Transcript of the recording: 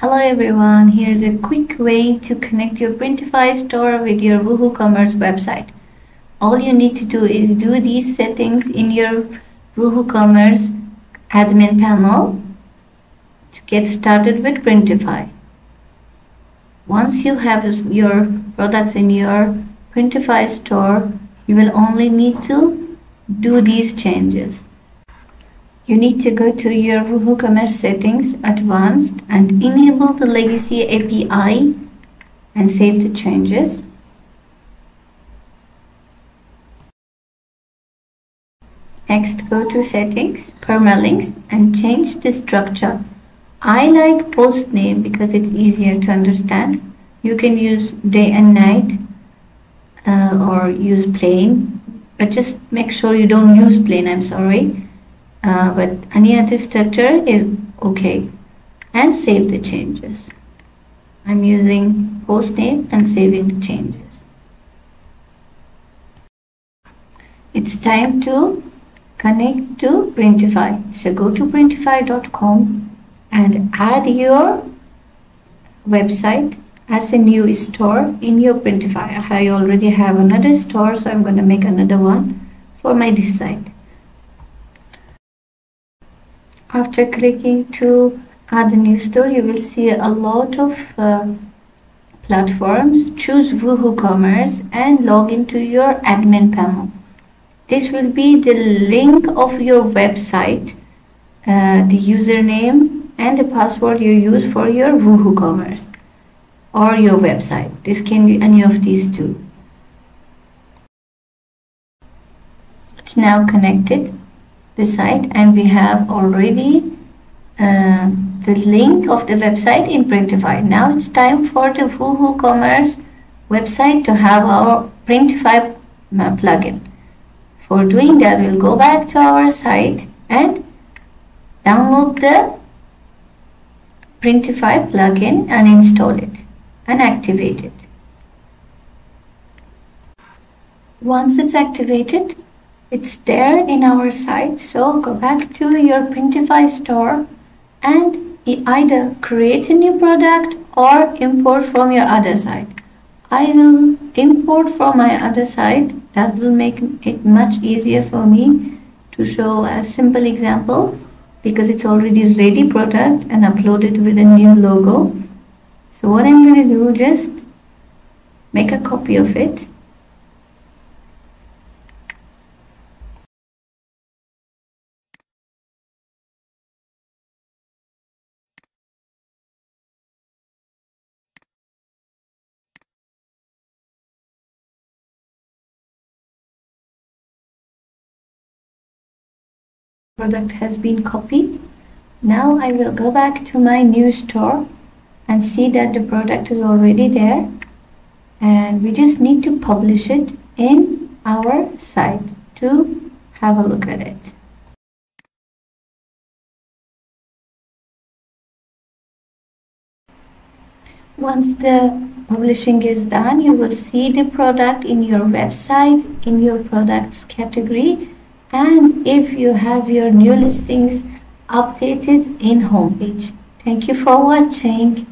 Hello everyone, here's a quick way to connect your Printify store with your WooCommerce website. All you need to do is do these settings in your WooCommerce admin panel to get started with Printify. Once you have your products in your Printify store, you will only need to do these changes. You need to go to your WooCommerce settings, advanced, and enable the legacy API and save the changes. Next, go to settings, permalinks, and change the structure. I like post name because it's easier to understand. You can use day and night or use plain, but just make sure you don't use plain, I'm sorry. But any other structure is okay, and save the changes. I'm using post name and saving the changes. It's time to connect to Printify. So go to printify.com and add your website as a new store in your Printify. I already have another store, so I'm going to make another one for this site. After clicking to add a new store, you will see a lot of platforms. Choose WooCommerce and log into your admin panel. This will be the link of your website, the username and the password you use for your WooCommerce or your website. This can be any of these two. It's now connected. The site, and we have already the link of the website in Printify. Now it's time for the WooCommerce website to have our Printify plugin. For doing that, we'll go back to our site and download the Printify plugin and install it and activate it. Once it's activated, it's there in our site, so go back to your Printify store and either create a new product or import from your other site. I will import from my other site. That will make it much easier for me to show a simple example because it's already ready product and uploaded with a new logo. So what I'm going to do, just make a copy of it. Product has been copied. Now I will go back to my new store and see that the product is already there, and we just need to publish it in our site to have a look at it. Once the publishing is done, you will see the product in your website, in your products category, and if you have your new listings updated in homepage. Thank you for watching.